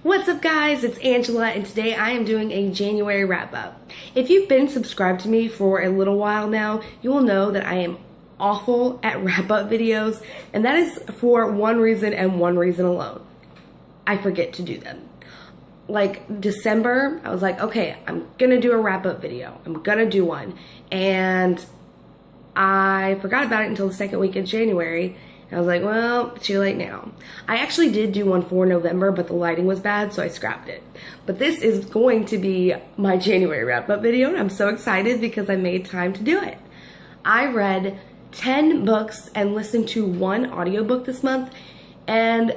What's up guys, it's Angela and today I am doing a January wrap up. If you've been subscribed to me for a little while now, you will know that I am awful at wrap up videos, and that is for one reason and one reason alone. I forget to do them. Like December, I was like, okay, I'm gonna do a wrap up video. I'm gonna do one. And I forgot about it until the second week of January. I was like, well, too late now. I actually did do one for November, but the lighting was bad, so I scrapped it. But this is going to be my January wrap-up video, and I'm so excited because I made time to do it. I read 10 books and listened to one audiobook this month, and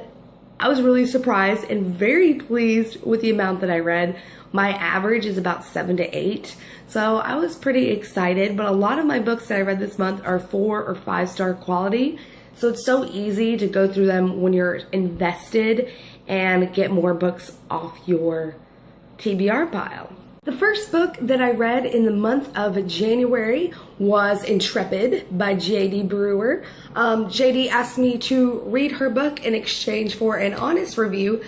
I was really surprised and very pleased with the amount that I read. My average is about 7 to 8, so I was pretty excited, but a lot of my books that I read this month are 4 or 5 star quality. So it's so easy to go through them when you're invested and get more books off your TBR pile. The first book that I read in the month of January was Intrepid by J.D. Brewer. J.D. asked me to read her book in exchange for an honest review,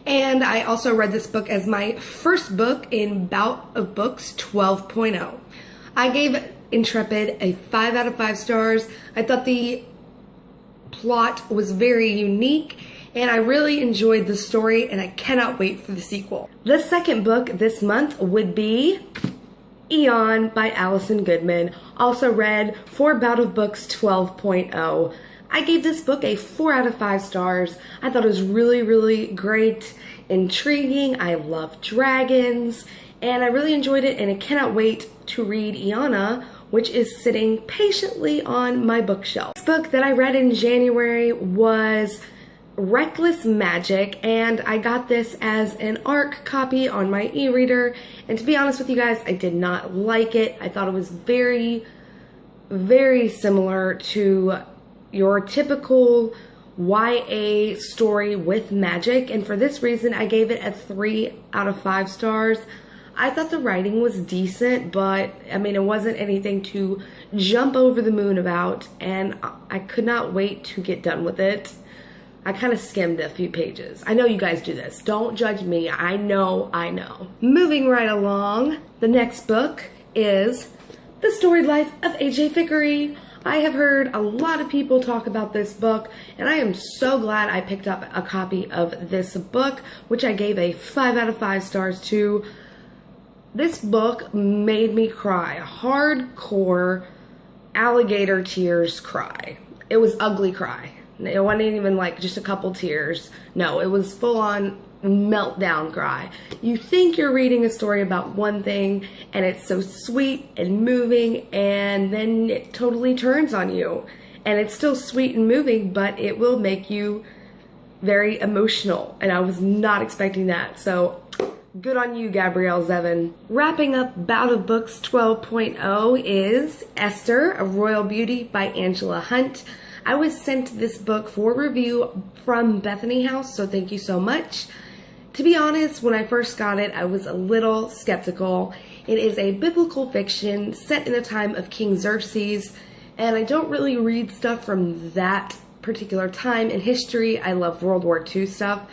and I also read this book as my first book in Bout of Books 12.0. I gave Intrepid a 5 out of 5 stars. I thought the plot was very unique and I really enjoyed the story, and I cannot wait for the sequel. The second book this month would be Eon by Alison Goodman, also read for Bout of Books 12.0. I gave this book a 4 out of 5 stars. I thought it was really great, intriguing. I love dragons and I really enjoyed it, and I cannot wait to read Iana, which is sitting patiently on my bookshelf. This book that I read in January was Reckless Magic, and I got this as an ARC copy on my e-reader, and to be honest with you guys, I did not like it. I thought it was very similar to your typical YA story with magic, and for this reason I gave it a 3 out of 5 stars. I thought the writing was decent, but I mean, it wasn't anything to jump over the moon about, and I could not wait to get done with it. I kind of skimmed a few pages. I know you guys do this. Don't judge me. I know. Moving right along, the next book is The Storied Life of A.J. Fikry. I have heard a lot of people talk about this book, and I am so glad I picked up a copy of this book, which I gave a 5 out of 5 stars to. This book made me cry. Hardcore alligator tears cry. It was ugly cry. It wasn't even like just a couple tears. No, it was full on meltdown cry. You think you're reading a story about one thing and it's so sweet and moving, and then it totally turns on you. And it's still sweet and moving, but it will make you very emotional. And I was not expecting that. So good on you, Gabrielle Zevin. Wrapping up Bout of Books 12.0 is Esther, A Royal Beauty by Angela Hunt. I was sent this book for review from Bethany House, so thank you so much. To be honest, when I first got it, I was a little skeptical. It is a biblical fiction set in the time of King Xerxes, and I don't really read stuff from that particular time in history. I love World War II stuff.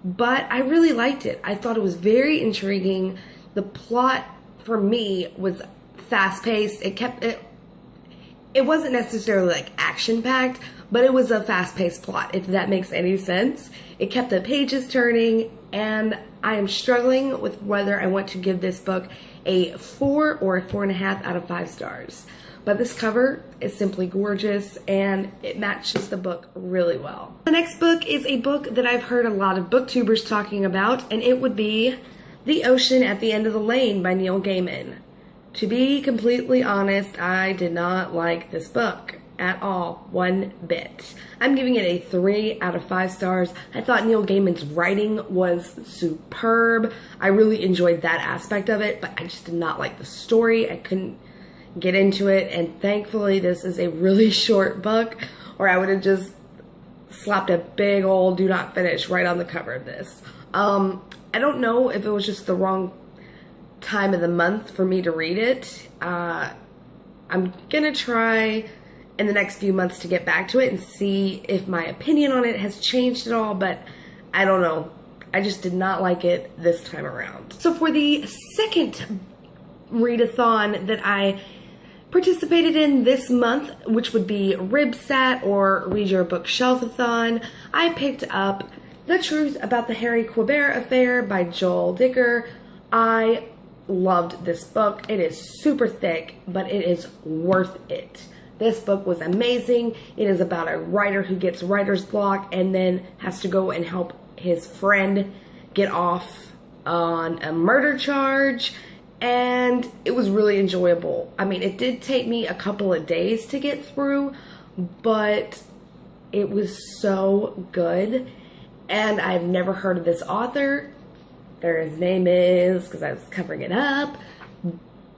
But I really liked it. I thought it was very intriguing. The plot for me was fast-paced. It wasn't necessarily like action-packed, but it was a fast-paced plot, if that makes any sense. It kept the pages turning, and I am struggling with whether I want to give this book a 4 or a 4.5 out of 5 stars. But this cover is simply gorgeous, and it matches the book really well. The next book is a book that I've heard a lot of booktubers talking about, and it would be The Ocean at the End of the Lane by Neil Gaiman. To be completely honest, I did not like this book at all, one bit. I'm giving it a 3 out of 5 stars. I thought Neil Gaiman's writing was superb. I really enjoyed that aspect of it, but I just did not like the story. I couldn't get into it, and thankfully this is a really short book, or I would have just slapped a big old do not finish right on the cover of this. I don't know if it was just the wrong time of the month for me to read it. I'm gonna try in the next few months to get back to it and see if my opinion on it has changed at all, but I don't know. I just did not like it this time around. So for the second readathon that I participated in this month, which would be RibSat or Read Your Bookshelf-a-thon, I picked up The Truth About the Harry Quebert Affair by Joel Dicker. I loved this book. It is super thick, but it is worth it. This book was amazing. It is about a writer who gets writer's block and then has to go and help his friend get off on a murder charge, and it was really enjoyable. I mean, it did take me a couple of days to get through, but it was so good, and I've never heard of this author. There his name is, because I was covering it up,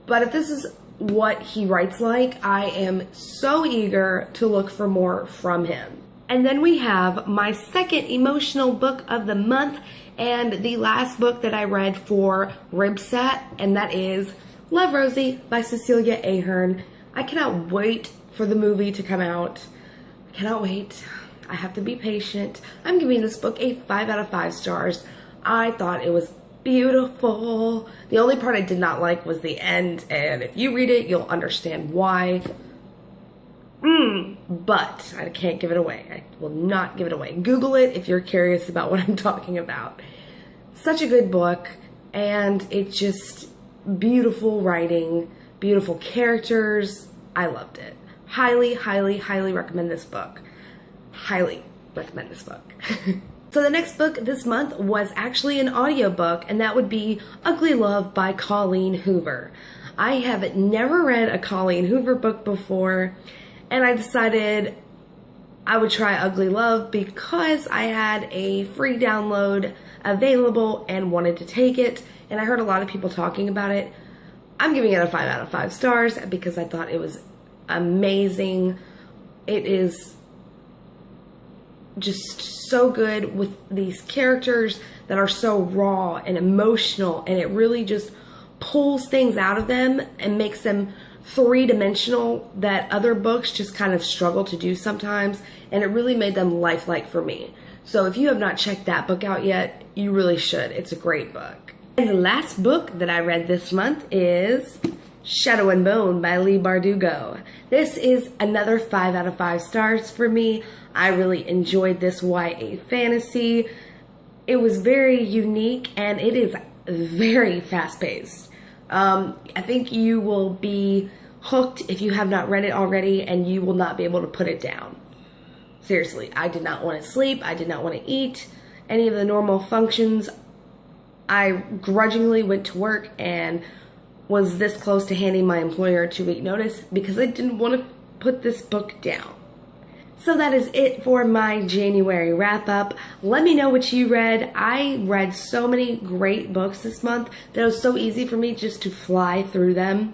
but if this is what he writes like, I am so eager to look for more from him. And then we have my second emotional book of the month and the last book that I read for RibSat, and that is Love, Rosie by Cecilia Ahern. I cannot wait for the movie to come out. I cannot wait. I have to be patient. I'm giving this book a 5 out of 5 stars. I thought it was beautiful. The only part I did not like was the end, and if you read it, you'll understand why. But I can't give it away. I will not give it away. Google it if you're curious about what I'm talking about. Such a good book, and it's just beautiful writing, beautiful characters. I loved it. Highly, highly, highly recommend this book. Highly recommend this book. So the next book this month was actually an audiobook, and that would be Ugly Love by Colleen Hoover. I have never read a Colleen Hoover book before, and I decided I would try Ugly Love because I had a free download available and wanted to take it, and I heard a lot of people talking about it. I'm giving it a 5 out of 5 stars because I thought it was amazing. It is just so good with these characters that are so raw and emotional, and it really just pulls things out of them and makes them three-dimensional that other books just kind of struggle to do sometimes, and it really made them lifelike for me. So if you have not checked that book out yet, you really should. It's a great book. And the last book that I read this month is Shadow and Bone by Leigh Bardugo. This is another 5 out of 5 stars for me. I really enjoyed this YA fantasy. It was very unique, and it is very fast-paced. I think you will be hooked if you have not read it already, and you will not be able to put it down. Seriously, I did not want to sleep. I did not want to eat any of the normal functions. I grudgingly went to work and was this close to handing my employer a 2-week notice because I didn't want to put this book down. So that is it for my January wrap-up. Let me know what you read. I read so many great books this month that it was so easy for me just to fly through them.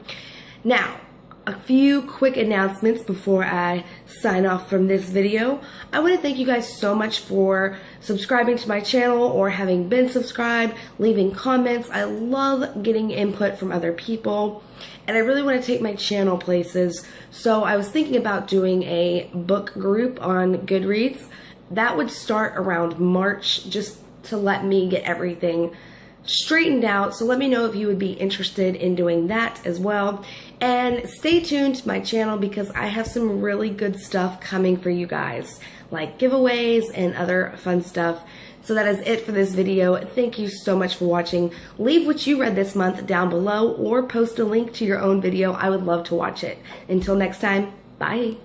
Now, a few quick announcements before I sign off from this video. I want to thank you guys so much for subscribing to my channel or having been subscribed, leaving comments. I love getting input from other people, and I really want to take my channel places. So I was thinking about doing a book group on Goodreads. That would start around March, just to let me get everything straightened out. So let me know if you would be interested in doing that as well. And stay tuned to my channel because I have some really good stuff coming for you guys, like giveaways and other fun stuff. So that is it for this video. Thank you so much for watching. Leave what you read this month down below or post a link to your own video. I would love to watch it. Until next time, bye.